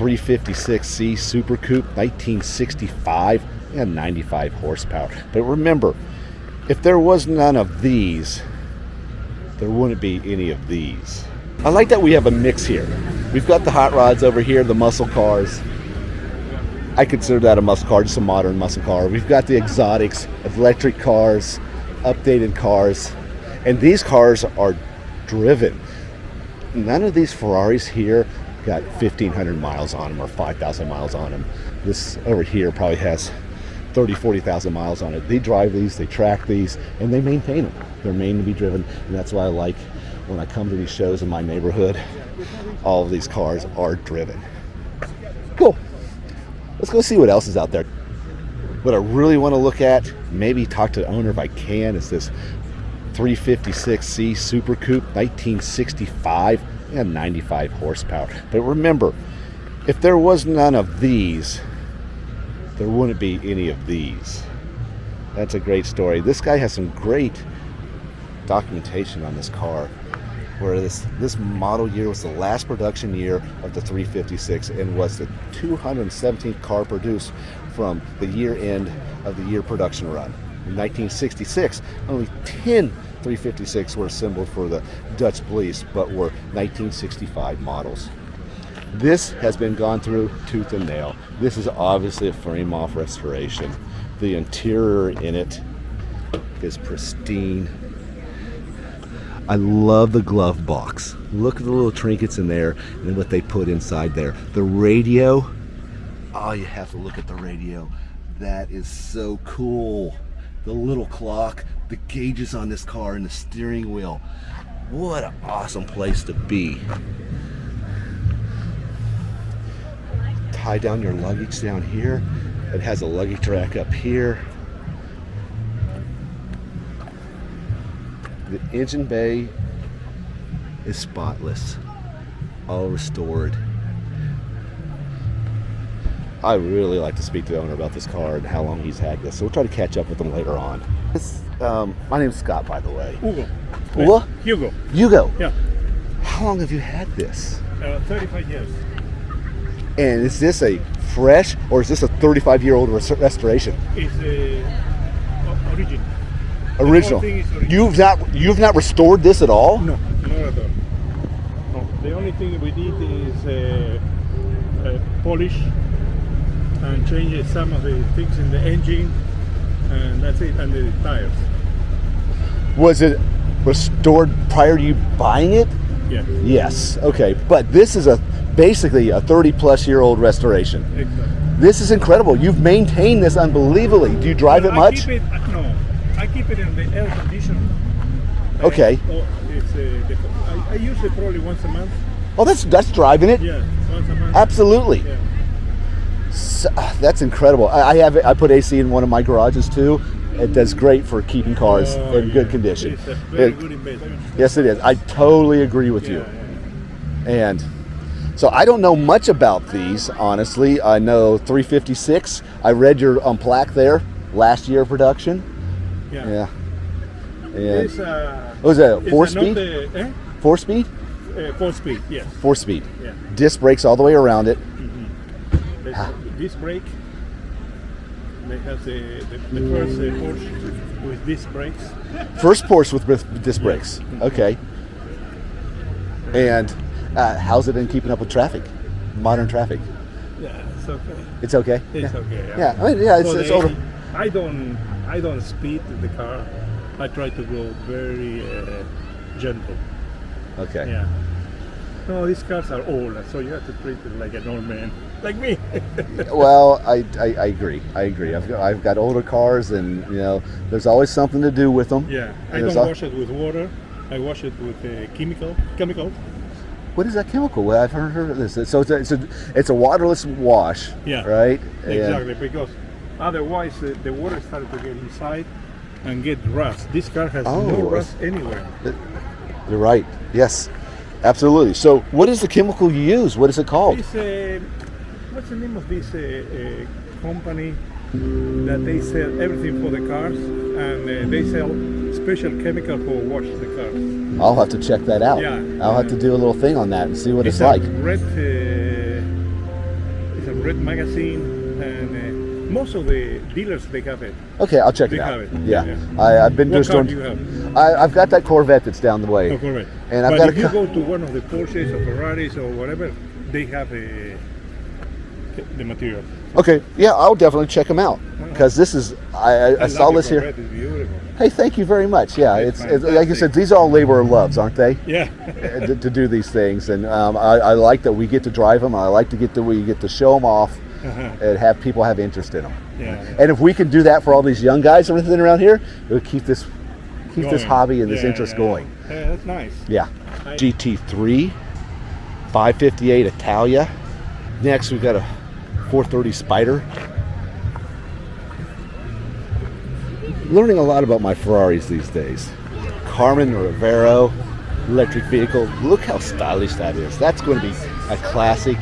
356C Super Coupe, 1965, and 95 horsepower. But remember, if there was none of these, there wouldn't be any of these. I like that we have a mix here. We've got the hot rods over here, the muscle cars. I consider that a muscle car, just a modern muscle car. We've got the exotics, electric cars, updated cars, and these cars are driven. None of these Ferraris here got 1,500 miles on them or 5,000 miles on them. This over here probably has 30, 40,000 miles on it. They drive these, they track these, and they maintain them. They're made to be driven, and that's why I like when I come to these shows in my neighborhood, all of these cars are driven. Cool. Let's go see what else is out there. What I really want to look at, maybe talk to the owner if I can, is this 356C Super Coupe, 1965, and 95 horsepower. But remember, if there was none of these, there wouldn't be any of these. That's a great story. This guy has some great documentation on this car, where this model year was the last production year of the 356 and was the 217th car produced from the year end of the year production run. In 1966, only 10 356 were assembled for the Dutch police, but were 1965 models. This has been gone through tooth and nail. This is obviously a frame-off restoration. The interior in it is pristine. I love the glove box. Look at the little trinkets in there and what they put inside there. The radio, oh, you have to look at the radio. That is so cool. The little clock, the gauges on this car, and the steering wheel. What an awesome place to be. Tie down your luggage down here. It has a luggage rack up here. The engine bay is spotless, all restored. I really like to speak to the owner about this car and how long he's had this, so we'll try to catch up with him later on. My name's Scott, by the way. Hugo. What? Hugo. Hugo? Yeah. How long have you had this? 35 years. And is this a fresh, or is this a 35-year-old restoration? It's original. Original. The whole thing is original. You've not restored this at all? No, not at all. No. The only thing we did is polish and change some of the things in the engine, and that's it, and the tires. Was it restored prior to you buying it? Yeah. Yes. Okay. But this is basically a 30-plus-year-old restoration. Exactly. This is incredible. You've maintained this unbelievably. Do you drive it much? I keep it in the air conditioner. Okay. I use it probably once a month. Oh, that's driving it. Yeah, once a month. Absolutely. Yeah. So, that's incredible. I put AC in one of my garages too. It does great for keeping cars in good condition. It's a very good investment. Yes, it is. I totally agree with you. And so I don't know much about these, honestly. I know 356. I read your plaque there, last year production. Yeah. And was it a 4-speed? 4-speed? 4-speed, yes. 4-speed. Yeah. Disc brakes all the way around it. Disc brake. They have the first Porsche with disc brakes. First Porsche with disc brakes. Okay. And how's it been keeping up with traffic? Modern traffic? Yeah, it's okay. It's okay? It's okay. Yeah, I mean, yeah, it's older. I don't speed the car. I try to go very gentle. Okay. Yeah. No, these cars are old, so you have to treat them like an old man, like me. Well, I agree. I've got older cars, and there's always something to do with them. Yeah. I don't wash it with water. I wash it with chemical. What is that chemical? Well, I've heard of this. So it's a waterless wash. Yeah. Right. Exactly, because otherwise the water started to get inside and get rust. This car has no rust anywhere. You're right. Yes. Absolutely. So, what is the chemical you use? What is it called? What's the name of this company that they sell everything for the cars, and they sell special chemical for wash the cars? I'll have to check that out. Yeah. I'll have to do a little thing on that and see what it's a like. Red red magazine, and most of the dealers they have it. Okay, I'll check They it out. have it. Yeah. I've been What to a car store. do you have? I've got that Corvette that's down the way. Oh, correct. And I've but got if you go to one of the Porsches or Ferraris or whatever, they have the material. Okay, yeah, I'll definitely check them out because this is I saw love this your here. Corvette, it's beautiful. Hey, thank you very much. Yeah, It's it's like you said, these are all labor of loves, aren't they? Yeah. to do these things, and I like that we get to drive them. I like to we get to show them off and have people have interest in them. Yeah. And if we can do that for all these young guys and everything around here, it would keep this Going. hobby and this Yeah, interest yeah. going. Yeah, that's nice. Yeah. GT3, 558 Italia. Next, we got a 430 Spider. Learning a lot about my Ferraris these days. Carmen Rivero electric vehicle. Look how stylish that is. That's going to be a classic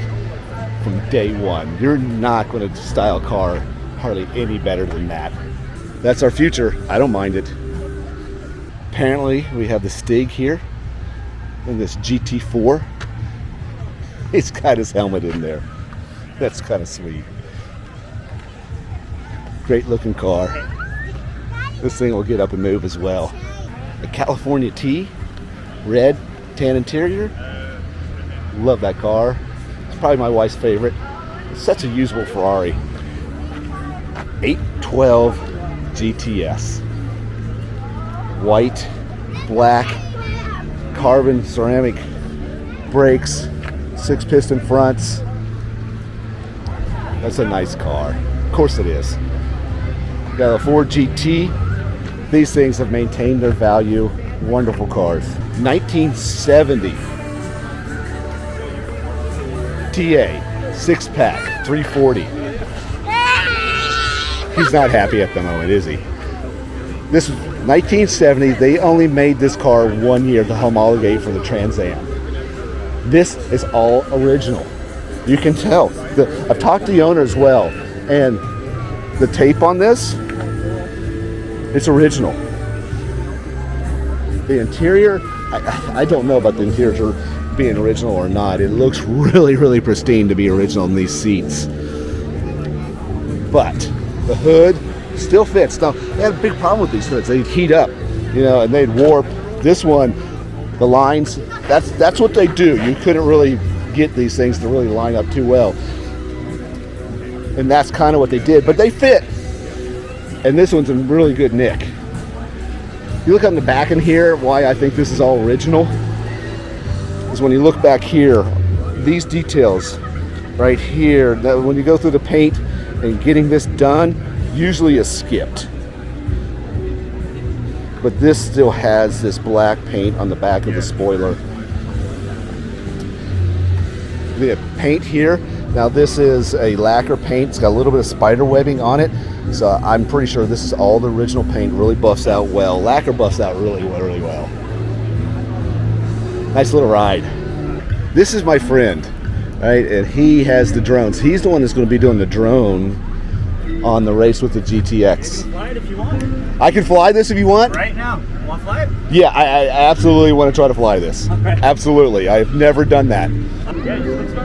from day one. You're not going to style a car hardly any better than that. That's our future. I don't mind it. Apparently, we have the Stig here in this GT4. He's got his helmet in there. That's kind of sweet. Great looking car. This thing will get up and move as well. A California T, red, tan interior. Love that car. It's probably my wife's favorite. It's such a usable Ferrari. 812 GTS. White, black, carbon ceramic brakes, 6-piston fronts. That's a nice car. Of course it is. Got a Ford GT. These things have maintained their value. Wonderful cars. 1970 TA 6-pack 340. He's not happy at the moment, is he? This was 1970. They only made this car 1 year to homologate for the Trans Am. This is all original. You can tell. I've talked to the owner as well, and the tape on this, it's original. The interior, I don't know about the interior being original or not. It looks really, really pristine to be original in these seats. But the hood still fits. Now, they had a big problem with these hoods. They'd heat up, and they'd warp. This one, the lines, that's what they do. You couldn't really get these things to really line up too well. And that's kind of what they did, but they fit. And this one's in really good nick. You look on the back in here, why I think this is all original, is when you look back here, these details right here, that when you go through the paint and getting this done, usually is skipped. But this still has this black paint on the back of the spoiler. The paint here, now this is a lacquer paint. It's got a little bit of spider webbing on it. So I'm pretty sure this is all the original paint. Really buffs out well. Lacquer buffs out really, really well. Nice little ride. This is my friend, right? And he has the drones. He's the one that's going to be doing the drone on the race with the GTX. Fly it if you want. I can fly this if you want? Right now. Want to fly it? Yeah, I absolutely want to try to fly this. Okay. Absolutely. I've never done that. Yeah, let's go.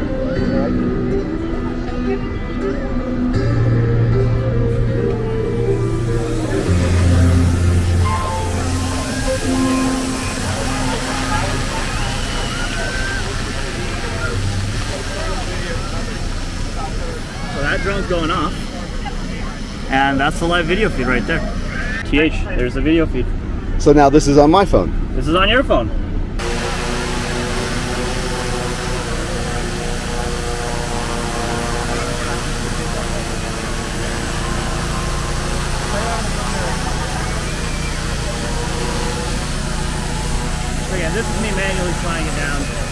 So that drone's going off. And that's the live video feed right there. TH, there's the video feed. So now this is on my phone. This is on your phone. So again, this is me manually flying it down.